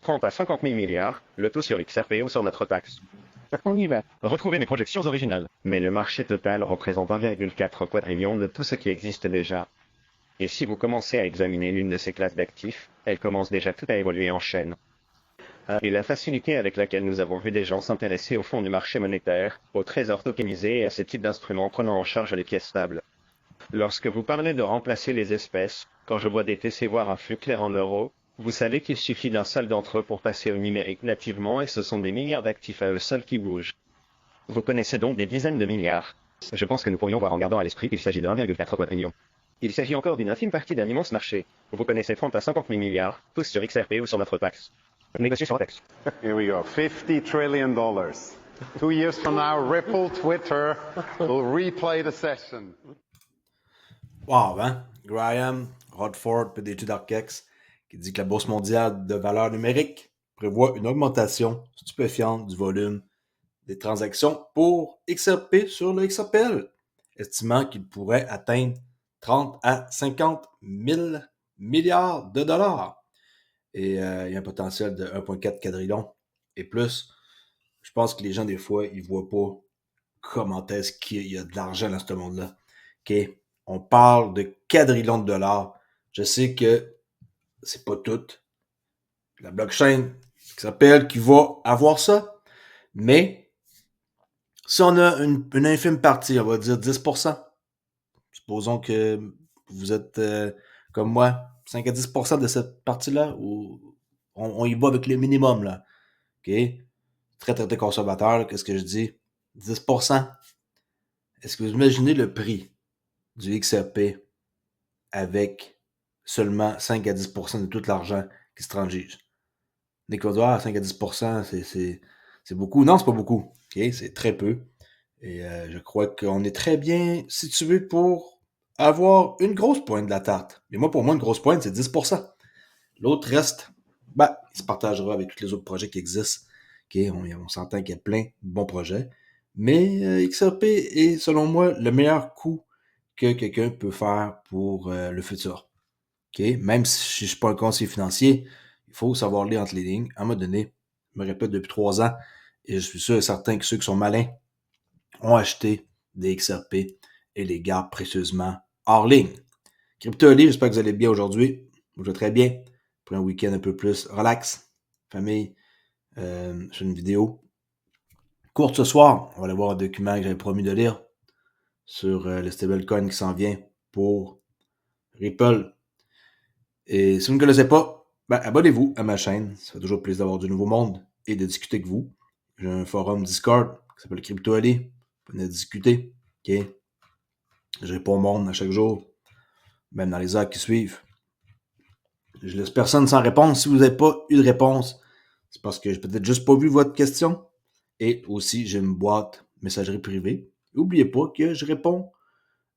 30 à 50 000 milliards, le tout sur XRP ou sur notre taxe. On y va. Retrouvez mes projections originales. Mais le marché total représente 1,4 quadrillion de tout ce qui existe déjà. Et si vous commencez à examiner l'une de ces classes d'actifs, elle commence déjà tout à évoluer en chaîne. Et la facilité avec laquelle nous avons vu des gens s'intéresser au fond du marché monétaire, au trésor tokenisé et à ce type d'instruments prenant en charge les pièces stables. Lorsque vous parlez de remplacer les espèces, quand je vois des TC voir un flux clair en euros, vous savez qu'il suffit d'un seul d'entre eux pour passer au numérique nativement et ce sont des milliards d'actifs à eux seuls qui bougent. Vous connaissez donc des dizaines de milliards. Je pense que nous pourrions voir en gardant à l'esprit qu'il s'agit de 1,4 quadrillion. Il s'agit encore d'une infime partie d'un immense marché. Vous connaissez 30 à 50 000 milliards, tous sur XRP ou sur notre taxe. Négocier sur Rotex. Here we go. $50 trillion. 2 years from now, Ripple, Twitter will replay the session. Wow, hein? Graham Rodford, PDG d'Arkex, qui dit que la Bourse mondiale de valeurs numériques prévoit une augmentation stupéfiante du volume des transactions pour XRP sur le XRPL, estimant qu'il pourrait atteindre 30 à 50 000 milliards de dollars. Et il y a un potentiel de 1,4 quadrillion et plus. Je pense que les gens, des fois, ils voient pas comment est-ce qu'il y a de l'argent dans ce monde-là. OK? On parle de quadrillions de dollars. Je sais que c'est pas tout. La blockchain qui s'appelle qui va avoir ça. Mais si on a une infime partie, on va dire 10%. Supposons que vous êtes comme moi, 5 à 10% de cette partie-là, où on y va avec le minimum, là. OK? Très conservateur, qu'est-ce que je dis? 10%. Est-ce que vous imaginez le prix du XRP avec seulement 5 à 10% de tout l'argent qui se transige? L'Équateur, 5 à 10%, c'est beaucoup. Non, c'est pas beaucoup. Okay? C'est très peu. Et je crois qu'on est très bien situé pour avoir une grosse pointe de la tarte. Mais moi, pour moi, une grosse pointe, c'est 10%. L'autre reste, il se partagera avec tous les autres projets qui existent. Okay? On s'entend qu'il y a plein de bons projets. Mais XRP est, selon moi, le meilleur coup que quelqu'un peut faire pour le futur. Okay? Même si je ne suis pas un conseiller financier, il faut savoir lire entre les lignes. À un moment donné, je me répète depuis 3 ans, et je suis sûr et certain que ceux qui sont malins ont acheté des XRP et les gardent précieusement hors ligne. CryptoLi, j'espère que vous allez bien aujourd'hui. Moi, je vais très bien. Après un week-end un peu plus relax, famille, je fais une vidéo courte ce soir. On va aller voir un document que j'avais promis de lire sur le stablecoin qui s'en vient pour Ripple. Et si vous ne me connaissez pas, abonnez-vous à ma chaîne. Ça fait toujours plaisir d'avoir du nouveau monde et de discuter avec vous. J'ai un forum Discord qui s'appelle CryptoAli. Vous venez discuter. OK? Je réponds au monde à chaque jour, même dans les heures qui suivent. Je laisse personne sans réponse. Si vous n'avez pas eu de réponse, c'est parce que j'ai peut-être juste pas vu votre question. Et aussi, j'ai une boîte messagerie privée. N'oubliez pas que je réponds,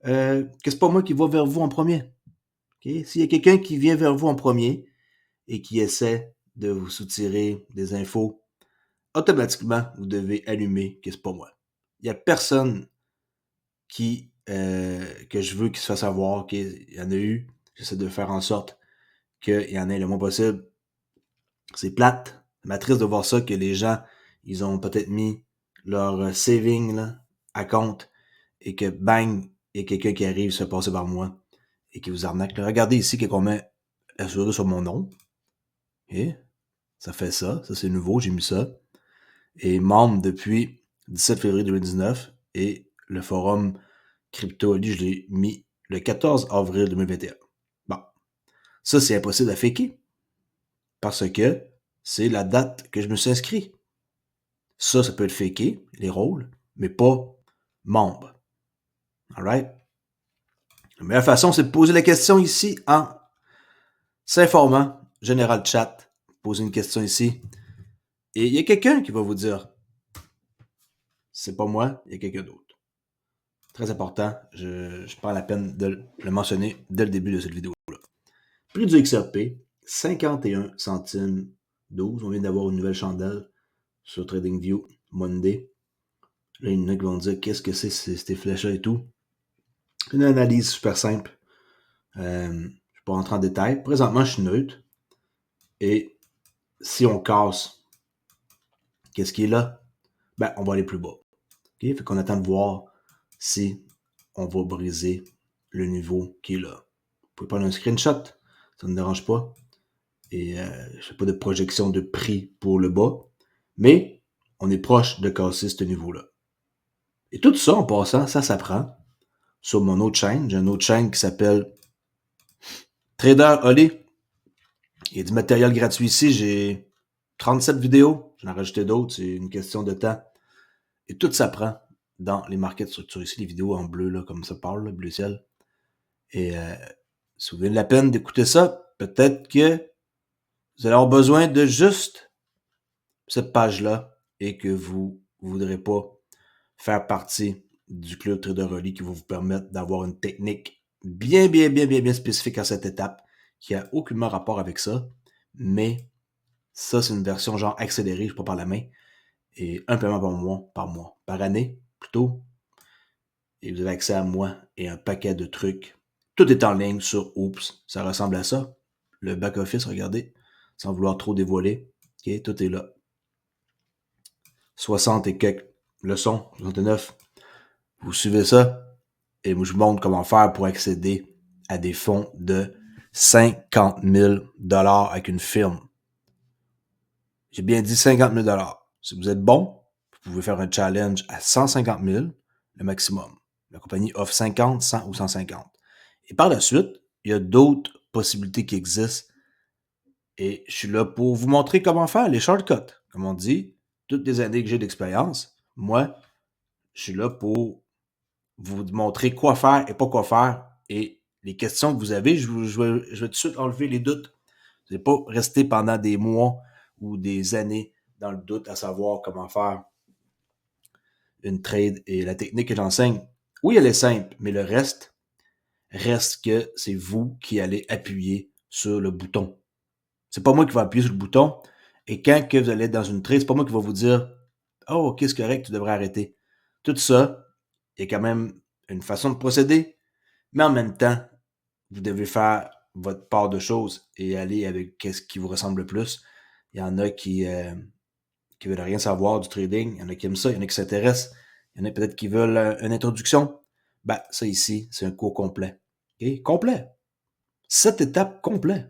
que c'est pas moi qui va vers vous en premier. Okay? S'il y a quelqu'un qui vient vers vous en premier et qui essaie de vous soutirer des infos, automatiquement, vous devez allumer que c'est pas moi. Il n'y a personne que je veux qu'il se fasse savoir qu'il y en a eu. J'essaie de faire en sorte qu'il y en ait le moins possible. C'est plate. Ça m'attriste de voir ça, que les gens, ils ont peut-être mis leur saving là, à compte et que bang, il y a quelqu'un qui arrive se fait passer par moi et qui vous arnaque. Là, regardez ici qu'on met assuré sur mon nom. Et ça fait ça. Ça, c'est nouveau. J'ai mis ça. Et membre depuis 17 février 2019. Et le forum CryptoAli, je l'ai mis le 14 avril 2021. Bon. Ça, c'est impossible à faker. Parce que c'est la date que je me suis inscrit. Ça peut être faké, les rôles, mais pas membre. Alright? La meilleure façon, c'est de poser la question ici en s'informant. Général chat, poser une question ici. Et il y a quelqu'un qui va vous dire, c'est pas moi, il y a quelqu'un d'autre. Très important, je prends la peine de le mentionner dès le début de cette vidéo-là. Prix du XRP, 51 centimes 12. On vient d'avoir une nouvelle chandelle sur TradingView Monday. Là, il y en a qui vont dire qu'est-ce que c'est ces flèches-là et tout. Une analyse super simple. Je ne vais pas rentrer en détail. Présentement, je suis neutre. Et si on casse, qu'est-ce qui est là? Ben, on va aller plus bas. Okay? Fait qu'on attend de voir si on va briser le niveau qui est là. Vous pouvez prendre un screenshot, ça ne me dérange pas. Et je fais pas de projection de prix pour le bas, mais on est proche de casser ce niveau-là. Et tout ça, en passant, ça s'apprend sur mon autre chaîne. J'ai une autre chaîne qui s'appelle Trader Olé. Il y a du matériel gratuit ici. J'ai 37 vidéos. J'en ai rajouté d'autres. C'est une question de temps. Et tout s'apprend dans les markets structurés. Ici, les vidéos en bleu, là, comme ça parle, là, bleu ciel. Et si vous avez la peine d'écouter ça, peut-être que vous allez avoir besoin de juste cette page-là et que vous ne voudrez pas faire partie du club Trader Olé qui va vous permettre d'avoir une technique bien spécifique à cette étape qui n'a aucunement rapport avec ça. Mais ça, c'est une version genre accélérée, je pas par la main. Et un paiement par année plutôt. Et vous avez accès à moi et un paquet de trucs. Tout est en ligne sur Oops. Ça ressemble à ça. Le back-office, regardez, sans vouloir trop dévoiler. Okay, tout est là. 60 et quelques leçons, 69. Vous suivez ça et moi, je vous montre comment faire pour accéder à des fonds de 50 000 $ avec une firme. J'ai bien dit 50 000 $. Si vous êtes bon, vous pouvez faire un challenge à 150 000, le maximum. La compagnie offre 50, 100 ou 150. Et par la suite, il y a d'autres possibilités qui existent. Et je suis là pour vous montrer comment faire les shortcuts. Comme on dit, toutes les années que j'ai d'expérience, moi, je suis là pour vous montrer quoi faire et pas quoi faire. Et les questions que vous avez, je vais tout de suite enlever les doutes. Vous n'allez pas rester pendant des mois ou des années dans le doute à savoir comment faire une trade. Et la technique que j'enseigne, oui, elle est simple, mais le reste que c'est vous qui allez appuyer sur le bouton. C'est pas moi qui vais appuyer sur le bouton. Et quand que vous allez être dans une trade, c'est pas moi qui va vous dire « Oh, ok, c'est correct, tu devrais arrêter. » Tout ça, il y a quand même une façon de procéder, mais en même temps, vous devez faire votre part de choses et aller avec ce qui vous ressemble le plus. Il y en a qui veulent rien savoir du trading, il y en a qui aiment ça, il y en a qui s'intéressent, il y en a peut-être qui veulent une introduction. Ben, ça ici, c'est un cours complet. Okay? Complet. 7 étapes complètes.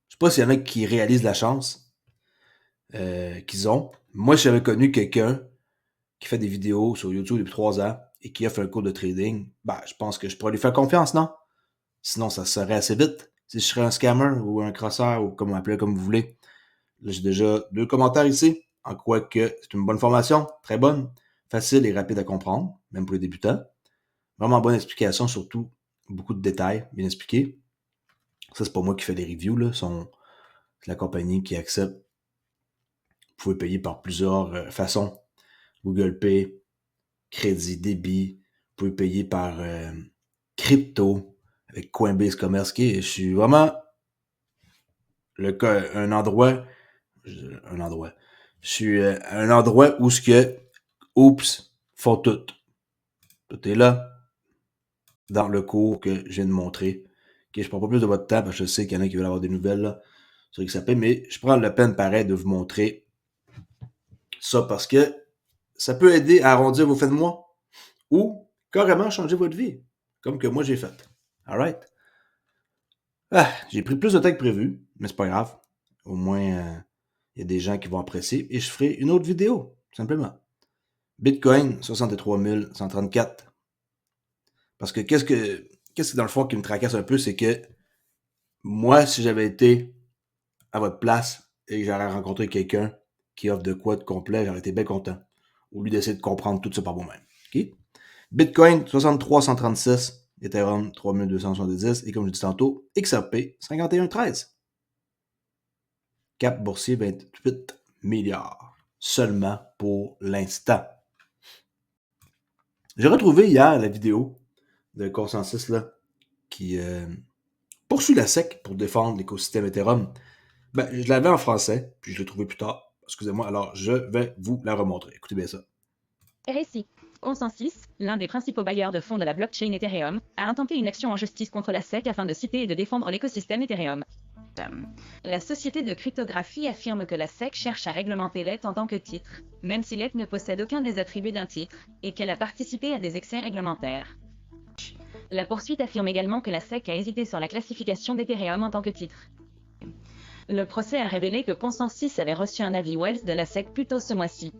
Je sais pas s'il y en a qui réalisent la chance qu'ils ont. Moi, j'avais connu quelqu'un qui fait des vidéos sur YouTube depuis 3 ans et qui offre un cours de trading. Ben, je pense que je pourrais lui faire confiance, non? Sinon, ça se serait assez vite. Si je serais un scammer ou un crosseur ou comme on appelait comme vous voulez. Là, j'ai déjà 2 commentaires ici, en quoi que c'est une bonne formation, très bonne, facile et rapide à comprendre, même pour les débutants. Vraiment bonne explication, surtout beaucoup de détails, bien expliqués. Ça, c'est pas moi qui fais des reviews, là. C'est la compagnie qui accepte. Vous pouvez payer par plusieurs façons. Google Pay, crédit, débit. Vous pouvez payer par crypto avec Coinbase Commerce. Je suis vraiment un endroit. Je suis un endroit où ce que Oops font tout. Tout est là dans le cours que je viens de montrer. Okay, je prends pas plus de votre temps parce que je sais qu'il y en a qui veulent avoir des nouvelles là, sur XRP, mais je prends la peine pareil de vous montrer ça parce que ça peut aider à arrondir vos fins de mois ou carrément changer votre vie, comme que moi j'ai fait. Alright? J'ai pris plus de temps que prévu, mais c'est pas grave. Au moins, il y a des gens qui vont apprécier et je ferai une autre vidéo, tout simplement. Bitcoin, 63 134. Parce que qu'est-ce que dans le fond qui me tracasse un peu, c'est que moi, si j'avais été à votre place et que j'aurais rencontré quelqu'un qui offre de quoi de complet, j'aurais été bien content. Au lieu d'essayer de comprendre tout ça par moi-même. Okay? Bitcoin, 63 136. Ethereum, 3270. Et comme je dis tantôt, XRP, 5113. Cap boursier, 28 milliards. Seulement pour l'instant. J'ai retrouvé hier la vidéo de Consensus là, qui poursuit la SEC pour défendre l'écosystème Ethereum. Ben, je l'avais en français, puis je l'ai trouvé plus tard. Excusez-moi, alors je vais vous la remontrer. Écoutez bien ça. RSI. Consensus, l'un des principaux bailleurs de fonds de la blockchain Ethereum, a intenté une action en justice contre la SEC afin de citer et de défendre l'écosystème Ethereum. La société de cryptographie affirme que la SEC cherche à réglementer l'ETH en tant que titre, même si l'ETH ne possède aucun des attributs d'un titre, et qu'elle a participé à des excès réglementaires. La poursuite affirme également que la SEC a hésité sur la classification d'Ethereum en tant que titre. Le procès a révélé que Consensus avait reçu un avis Wells de la SEC plus tôt ce mois-ci.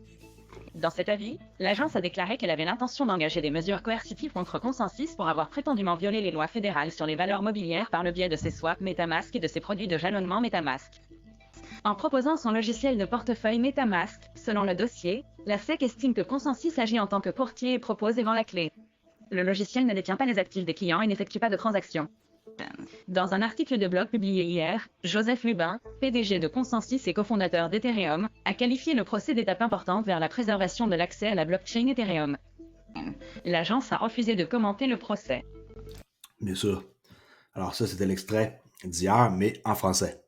Dans cet avis, l'agence a déclaré qu'elle avait l'intention d'engager des mesures coercitives contre Consensus pour avoir prétendument violé les lois fédérales sur les valeurs mobilières par le biais de ses swaps MetaMask et de ses produits de jalonnement MetaMask. En proposant son logiciel de portefeuille MetaMask, selon le dossier, la SEC estime que Consensus agit en tant que courtier et propose et vend la clé. Le logiciel ne détient pas les actifs des clients et n'effectue pas de transactions. Dans un article de blog publié hier, Joseph Lubin, PDG de Consensus et cofondateur d'Ethereum, a qualifié le procès d'étape importante vers la préservation de l'accès à la blockchain Ethereum. L'agence a refusé de commenter le procès. Bien sûr. Alors ça, c'était l'extrait d'hier, mais en français.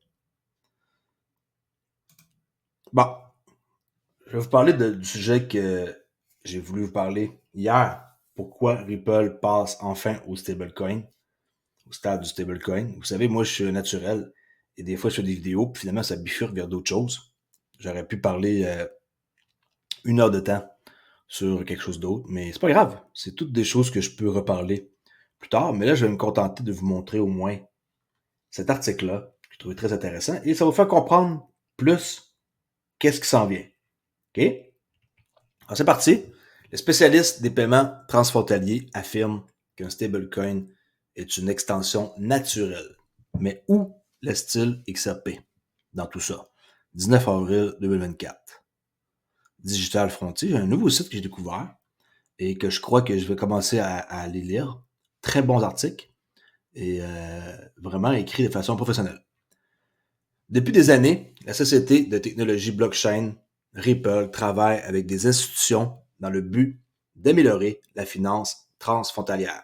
Bon, je vais vous parler du sujet que j'ai voulu vous parler hier. Pourquoi Ripple passe enfin au stablecoin, au stade du stablecoin. Vous savez, moi, je suis naturel et des fois, je fais des vidéos, puis finalement, ça bifurque vers d'autres choses. J'aurais pu parler 1 heure de temps sur quelque chose d'autre, mais c'est pas grave. C'est toutes des choses que je peux reparler plus tard, mais là, je vais me contenter de vous montrer au moins cet article-là, que je trouvais très intéressant, et ça va vous faire comprendre plus qu'est-ce qui s'en vient. OK? Alors, c'est parti. Le spécialiste des paiements transfrontaliers affirme qu'un stablecoin est une extension naturelle. Mais où laisse-t-il XRP dans tout ça? 19 avril 2024. Digital Frontier, un nouveau site que j'ai découvert et que je crois que je vais commencer à aller lire. Très bons articles et vraiment écrits de façon professionnelle. Depuis des années, la société de technologie blockchain Ripple travaille avec des institutions dans le but d'améliorer la finance transfrontalière.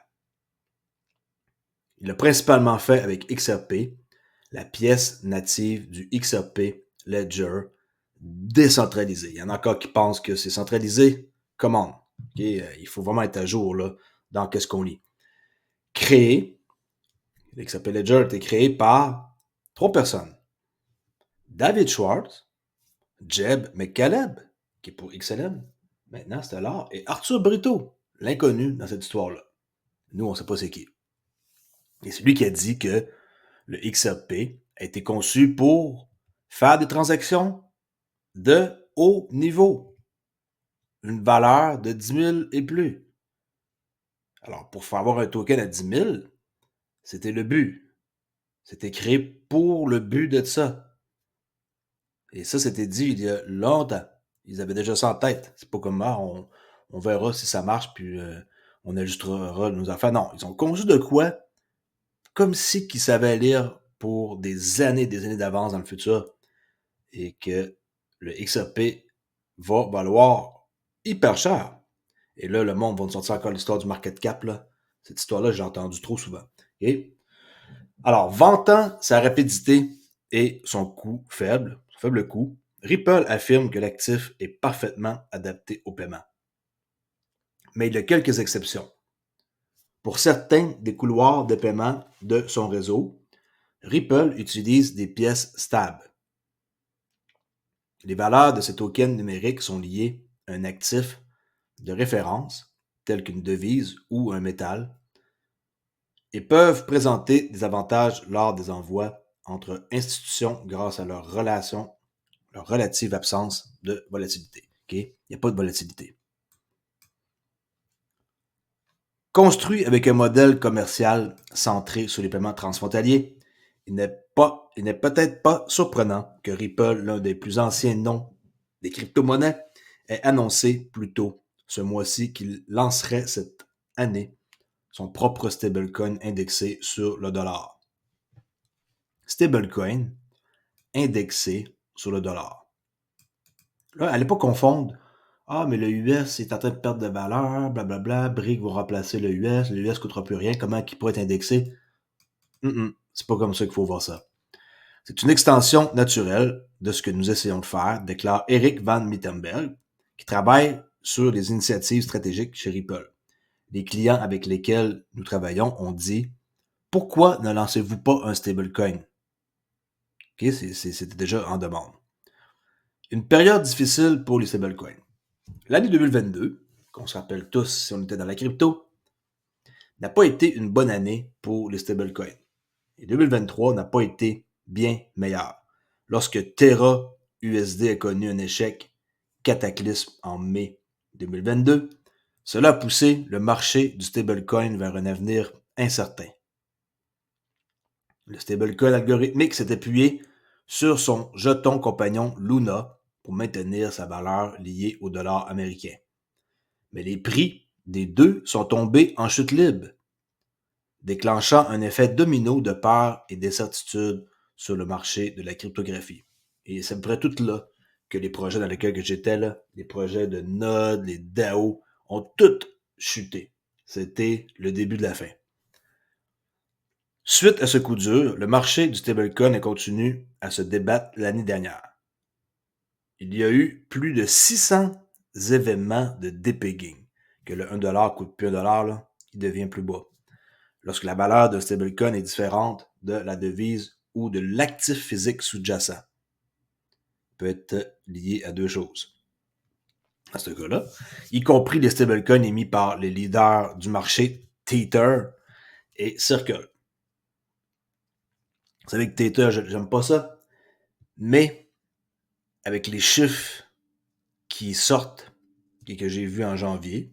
Il l'a principalement fait avec XRP, la pièce native du XRP Ledger décentralisé. Il y en a encore qui pensent que c'est centralisé. Come on. Okay? Il faut vraiment être à jour là, dans qu'est-ce qu'on lit. Créé, l'XRP Ledger a été créé par 3 personnes. David Schwartz, Jeb McCaleb, qui est pour XLM, maintenant c'est l'art, et Arthur Brito, l'inconnu dans cette histoire-là. Nous, on ne sait pas c'est qui. Et c'est lui qui a dit que le XRP a été conçu pour faire des transactions de haut niveau. Une valeur de 10 000 et plus. Alors, pour faire avoir un token à 10 000, c'était le but. C'était créé pour le but de ça. Et ça, c'était dit il y a longtemps. Ils avaient déjà ça en tête. C'est pas comme moi, on verra si ça marche, puis on ajustera nos affaires. Non, ils ont conçu de quoi? Comme si qu'ils savaient lire pour des années d'avance dans le futur. Et que le XRP va valoir hyper cher. Et là, le monde va nous sortir encore l'histoire du market cap. Là. Cette histoire-là, j'ai entendu trop souvent. Okay? Alors, vantant sa rapidité et son coût faible, son faible coût, Ripple affirme que l'actif est parfaitement adapté au paiement. Mais il y a quelques exceptions. Pour certains des couloirs de paiement de son réseau, Ripple utilise des pièces stables. Les valeurs de ces tokens numériques sont liées à un actif de référence, tel qu'une devise ou un métal, et peuvent présenter des avantages lors des envois entre institutions grâce à leur relative absence de volatilité. Okay? Il n'y a pas de volatilité. Construit avec un modèle commercial centré sur les paiements transfrontaliers, il n'est peut-être pas surprenant que Ripple, l'un des plus anciens noms des crypto-monnaies, ait annoncé plus tôt ce mois-ci qu'il lancerait cette année son propre stablecoin indexé sur le dollar. Stablecoin indexé sur le dollar. Là, allez pas confondre. Ah, mais le US est en train de perdre de valeur, blablabla, BRIC va remplacer le US ne coûtera plus rien, comment il pourrait être indexé? C'est pas comme ça qu'il faut voir ça. C'est une extension naturelle de ce que nous essayons de faire, déclare Eric Van Mittenberg, qui travaille sur les initiatives stratégiques chez Ripple. Les clients avec lesquels nous travaillons ont dit « Pourquoi ne lancez-vous pas un stablecoin? » Okay? C'était déjà en demande. Une période difficile pour les stablecoins. L'année 2022, qu'on se rappelle tous si on était dans la crypto, n'a pas été une bonne année pour les stablecoins. Et 2023 n'a pas été bien meilleur. Lorsque Terra USD a connu un échec cataclysme en mai 2022, cela a poussé le marché du stablecoin vers un avenir incertain. Le stablecoin algorithmique s'est appuyé sur son jeton compagnon Luna pour maintenir sa valeur liée au dollar américain. Mais les prix des deux sont tombés en chute libre, déclenchant un effet domino de peur et d'incertitude sur le marché de la cryptographie. Et c'est à peu près tout là que les projets dans lesquels j'étais, là, les projets de Node, les DAO, ont tous chuté. C'était le début de la fin. Suite à ce coup dur, le marché du stablecoin a continué à se débattre l'année dernière. Il y a eu plus de 600 événements de depegging, que le 1$ coûte plus 1$, là, il devient plus bas. Lorsque la valeur d'un stablecoin est différente de la devise ou de l'actif physique sous-jacent, peut être lié à deux choses. À ce cas-là, y compris les stablecoins émis par les leaders du marché Tether et Circle. Vous savez que Tether, j'aime pas ça, mais avec les chiffres qui sortent et que j'ai vus en janvier,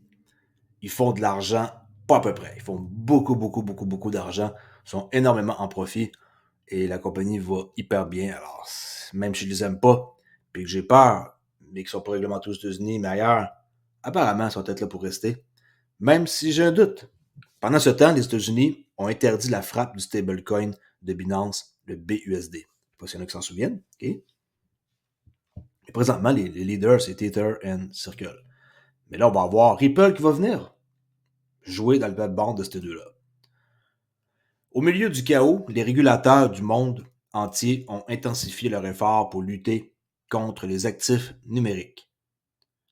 ils font de l'argent, pas à peu près. Ils font beaucoup d'argent, ils sont énormément en profit et la compagnie va hyper bien. Alors, même si je les aime pas, puis que j'ai peur, mais qu'ils sont pas réglementés aux États-Unis, mais ailleurs, apparemment, ils sont peut-être là pour rester. Même si j'ai un doute. Pendant ce temps, les États-Unis ont interdit la frappe du stablecoin de Binance, le BUSD. Je ne sais pas s'il y en a qui s'en souviennent. Okay? Et présentement, les leaders, c'est Tether et Circle. Mais là, on va avoir Ripple qui va venir jouer dans le plate-bande de ces deux-là. Au milieu du chaos, les régulateurs du monde entier ont intensifié leurs efforts pour lutter contre les actifs numériques.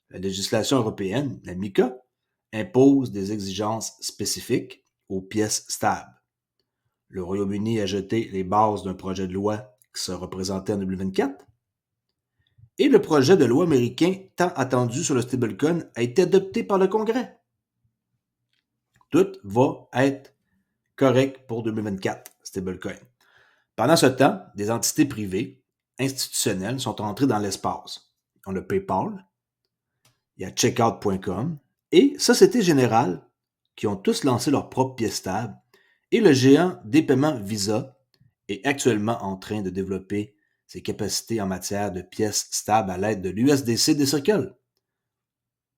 La législation européenne, la MiCA, impose des exigences spécifiques aux pièces stables. Le Royaume-Uni a jeté les bases d'un projet de loi qui sera présenté en 2024. Et le projet de loi américain tant attendu sur le stablecoin a été adopté par le Congrès. Tout va être correct pour 2024, stablecoin. Pendant ce temps, des entités privées, institutionnelles, sont entrées dans l'espace. On a PayPal, il y a Checkout.com et Société Générale qui ont tous lancé leur propre pièce stable et le géant des paiements Visa est actuellement en train de développer ses capacités en matière de pièces stables à l'aide de l'USDC des Circle.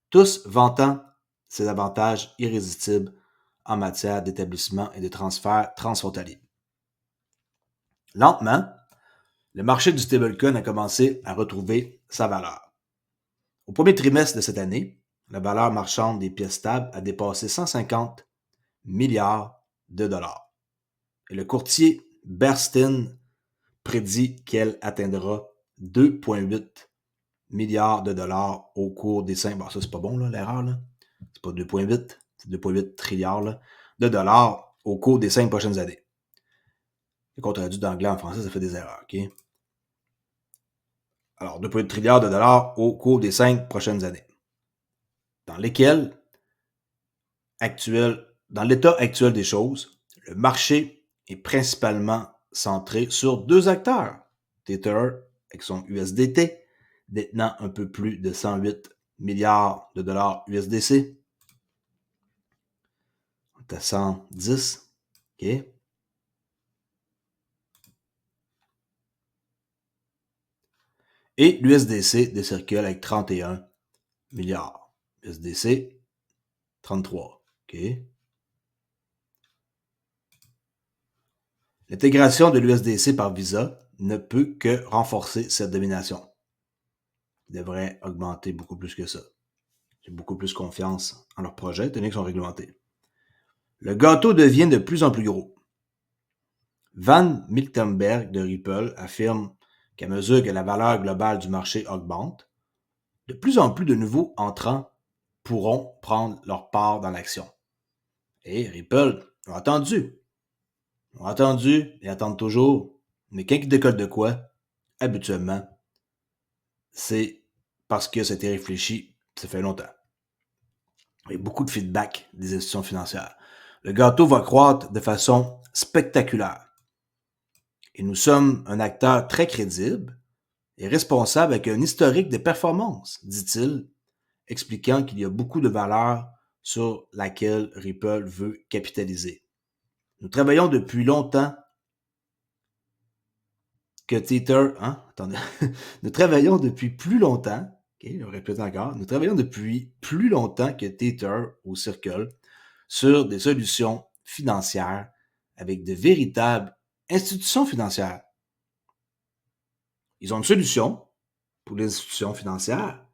Tous vantant ses avantages irrésistibles en matière d'établissement et de transfert transfrontalier. Lentement, le marché du stablecoin a commencé à retrouver sa valeur. Au premier trimestre de cette année, la valeur marchande des pièces stables a dépassé 150 milliards de dollars. Et le courtier Bernstein prédit qu'elle atteindra 2,8 milliards de dollars au cours des 5... Bon, ça, c'est pas bon, là, l'erreur, là. C'est pas 2,8, c'est 2,8 trilliards là, de dollars au cours des 5 prochaines années. Et qu'on traduit d'anglais en français, ça fait des erreurs, OK? Alors, 2,8 trilliards de dollars au cours des 5 prochaines années. Dans lesquelles, dans l'état actuel des choses, le marché est principalement centré sur deux acteurs. Tether, avec son USDT, détenant un peu plus de 108 milliards de dollars USDC. On est à 110, OK? Et l'USDC des Circle avec 31 milliards. USDC, 33. OK? L'intégration de l'USDC par Visa ne peut que renforcer cette domination. Il devrait augmenter beaucoup plus que ça. J'ai beaucoup plus confiance en leurs projets, étant donné qu'ils sont réglementés. Le gâteau devient de plus en plus gros. Van Miltenberg de Ripple affirme qu'à mesure que la valeur globale du marché augmente, de plus en plus de nouveaux entrants pourront prendre leur part dans l'action. Et Ripple ont attendu et attendent toujours Mais quand il décolle de quoi, habituellement, c'est parce que ça a été réfléchi, ça fait longtemps. Il y a beaucoup de feedback des institutions financières. Le gâteau va croître de façon spectaculaire. Et nous sommes un acteur très crédible et responsable avec un historique de performance, dit-il, expliquant qu'il y a beaucoup de valeur sur laquelle Ripple veut capitaliser. Nous travaillons depuis longtemps que Tether... Attendez. Nous travaillons depuis plus longtemps... OK, je répète encore. Nous travaillons depuis plus longtemps que Tether ou Circle sur des solutions financières avec de véritables institutions financières. Ils ont une solution pour les institutions financières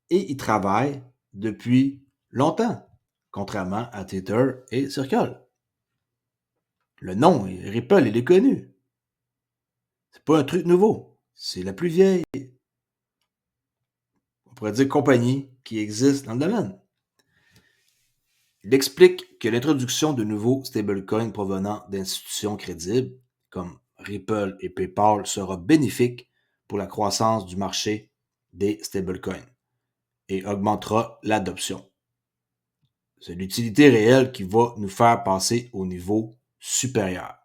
et ils travaillent depuis longtemps, contrairement à Tether et Circle. Le nom, Ripple, il est connu. C'est pas un truc nouveau. C'est la plus vieille, on pourrait dire, compagnie qui existe dans le domaine. Il explique que l'introduction de nouveaux stablecoins provenant d'institutions crédibles, comme Ripple et PayPal, sera bénéfique pour la croissance du marché des stablecoins et augmentera l'adoption. C'est l'utilité réelle qui va nous faire passer au niveau supérieur.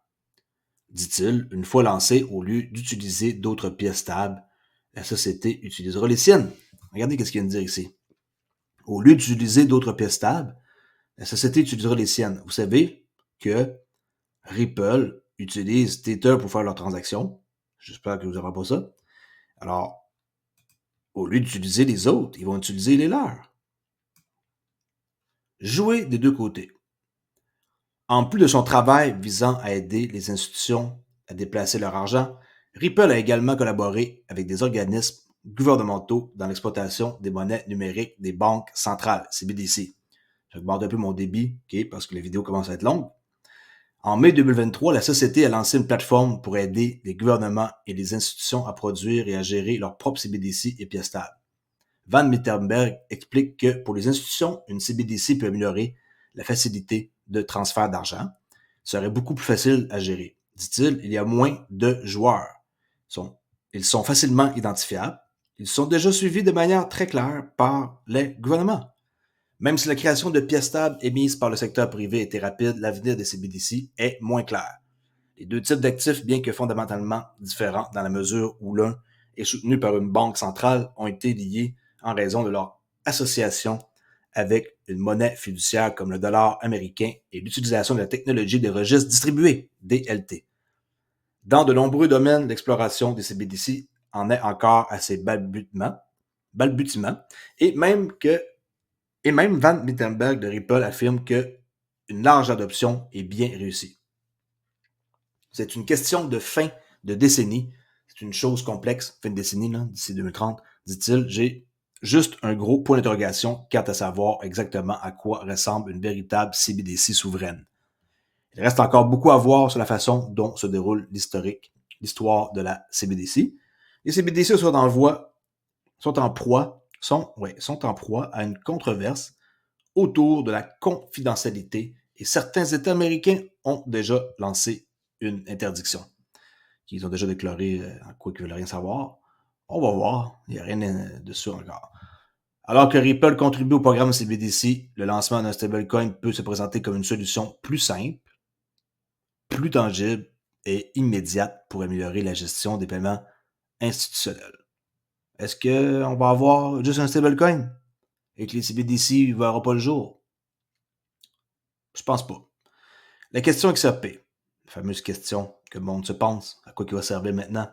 Dit-il, une fois lancé, au lieu d'utiliser d'autres pièces stables, la société utilisera les siennes. Regardez ce qu'il vient de dire ici. Au lieu d'utiliser d'autres pièces stables, la société utilisera les siennes. Vous savez que Ripple utilise Tether pour faire leurs transactions. J'espère que vous n'aurez pas ça. Alors, au lieu d'utiliser les autres, ils vont utiliser les leurs. Jouer des deux côtés. En plus de son travail visant à aider les institutions à déplacer leur argent, Ripple a également collaboré avec des organismes gouvernementaux dans l'exploitation des monnaies numériques des banques centrales, CBDC. J'augmente un peu mon débit, parce que la vidéo commence à être longue. En mai 2023, la société a lancé une plateforme pour aider les gouvernements et les institutions à produire et à gérer leurs propres CBDC et pièces stables. Van Mittenberg explique que pour les institutions, une CBDC peut améliorer la facilité de transfert d'argent. Ce serait beaucoup plus facile à gérer. Dit-il, il y a moins de joueurs. Ils sont facilement identifiables. Ils sont déjà suivis de manière très claire par les gouvernements. Même si la création de pièces stables émises par le secteur privé était rapide, l'avenir des CBDC est moins clair. Les deux types d'actifs, bien que fondamentalement différents dans la mesure où l'un est soutenu par une banque centrale, ont été liés en raison de leur association avec une monnaie fiduciaire comme le dollar américain et l'utilisation de la technologie des registres distribués, DLT. Dans de nombreux domaines, l'exploration des CBDC en est encore à ses balbutiements, et même Van Mittenberg de Ripple affirme qu'une large adoption est bien réussie. C'est une question de fin de décennie. C'est une chose complexe, fin de décennie, d'ici 2030, dit-il. J'ai juste un gros point d'interrogation quant à savoir exactement à quoi ressemble une véritable CBDC souveraine. Il reste encore beaucoup à voir sur la façon dont se déroule l'histoire de la CBDC. Les CBDC sont en proie à une controverse autour de la confidentialité et certains États américains ont déjà lancé une interdiction. Ils ont déjà déclaré en quoi qu'ils ne veulent rien savoir. On va voir, il n'y a rien dessus encore. Alors que Ripple contribue au programme CBDC, le lancement d'un stablecoin peut se présenter comme une solution plus simple, plus tangible et immédiate pour améliorer la gestion des paiements institutionnels. Est-ce qu'on va avoir juste un stablecoin et que les CBDC ne verront pas le jour? Je pense pas. La question XRP, la fameuse question que le monde se pense, à quoi il va servir maintenant?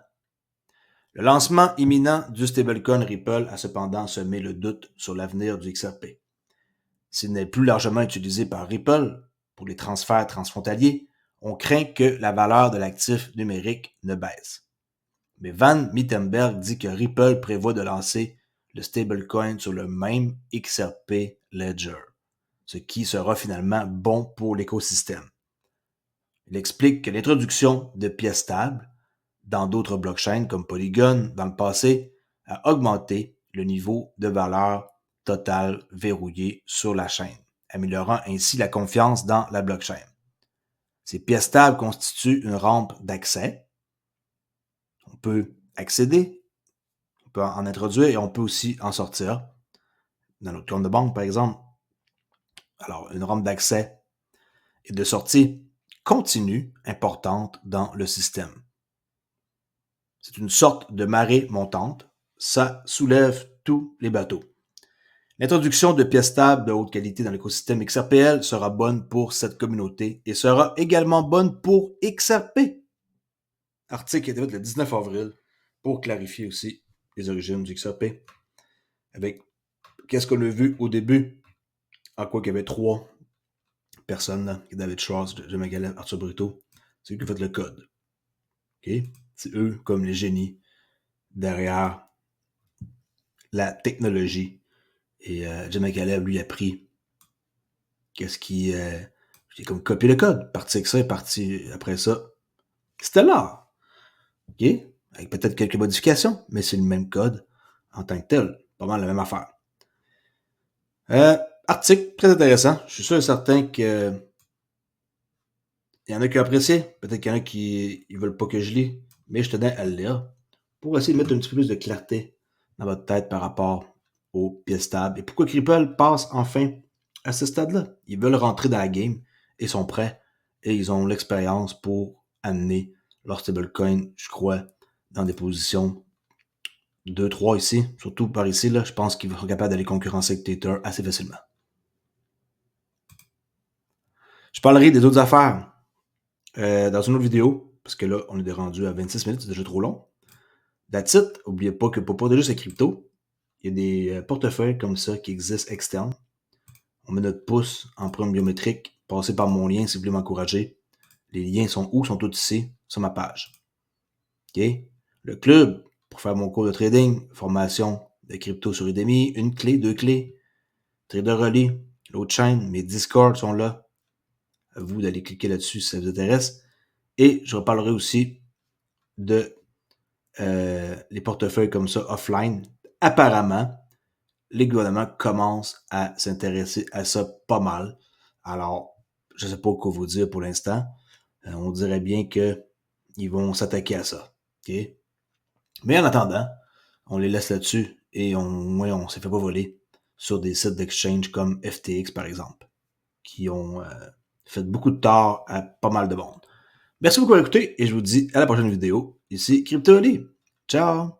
Le lancement imminent du stablecoin Ripple a cependant semé le doute sur l'avenir du XRP. S'il n'est plus largement utilisé par Ripple pour les transferts transfrontaliers, on craint que la valeur de l'actif numérique ne baisse. Mais Van Mittenberg dit que Ripple prévoit de lancer le stablecoin sur le même XRP Ledger, ce qui sera finalement bon pour l'écosystème. Il explique que l'introduction de pièces stables dans d'autres blockchains comme Polygon dans le passé a augmenté le niveau de valeur totale verrouillé sur la chaîne, améliorant ainsi la confiance dans la blockchain. Ces pièces stables constituent une rampe d'accès peut accéder, on peut en introduire et on peut aussi en sortir. Dans notre compte de banque, par exemple. Alors, une rampe d'accès et de sortie continue importante dans le système. C'est une sorte de marée montante. Ça soulève tous les bateaux. L'introduction de pièces stables de haute qualité dans l'écosystème XRPL sera bonne pour cette communauté et sera également bonne pour XRP. Article qui a été fait le 19 avril pour clarifier aussi les origines du XRP. Avec qu'est-ce qu'on a vu au début, en quoi il y avait 3 personnes, là, David Strauss, Jim McCaleb, Arthur Brito, c'est eux qui ont fait le code. Okay? C'est eux comme les génies derrière la technologie. Et Jim McCaleb, lui, a pris qu'est-ce qui... j'ai comme copié le code, parti avec ça et parti après ça. C'était là. OK? Avec peut-être quelques modifications, mais c'est le même code en tant que tel. Pas mal la même affaire. Article très intéressant. Je suis sûr et certain que il y en a qui ont apprécié. Peut-être qu'il y en a qui ne veulent pas que je lis. Mais je tenais à le lire pour essayer de mettre un petit peu plus de clarté dans votre tête par rapport aux pièces stables. Et pourquoi Cripple passe enfin à ce stade-là? Ils veulent rentrer dans la game et sont prêts. Et ils ont l'expérience pour amener leur stablecoin, je crois, dans des positions 2-3 ici. Surtout par ici, là, je pense qu'ils vont être capables d'aller concurrencer avec Tether assez facilement. Je parlerai des autres affaires dans une autre vidéo, parce que là, on est rendu à 26 minutes, c'est déjà trop long. That's it. N'oubliez pas que pour pas de juste la crypto, il y a des portefeuilles comme ça qui existent externes. On met notre pouce empreinte biométrique, passez par mon lien si vous voulez m'encourager. Les liens sont où? Sont tous ici, sur ma page. OK? Le club, pour faire mon cours de trading, formation de crypto sur Udemy, 1 clé, 2 clés, Trader Rally, l'autre chaîne, mes Discord sont là. À vous d'aller cliquer là-dessus si ça vous intéresse. Et je reparlerai aussi de les portefeuilles comme ça offline. Apparemment, les gouvernements commencent à s'intéresser à ça pas mal. Alors, je ne sais pas quoi vous dire pour l'instant. On dirait bien qu'ils vont s'attaquer à ça. Okay? Mais en attendant, on les laisse là-dessus et au moins on ne s'est fait pas voler sur des sites d'exchange comme FTX par exemple, qui ont fait beaucoup de tort à pas mal de monde. Merci beaucoup d'avoir écouté et je vous dis à la prochaine vidéo. Ici CryptoAli. Ciao!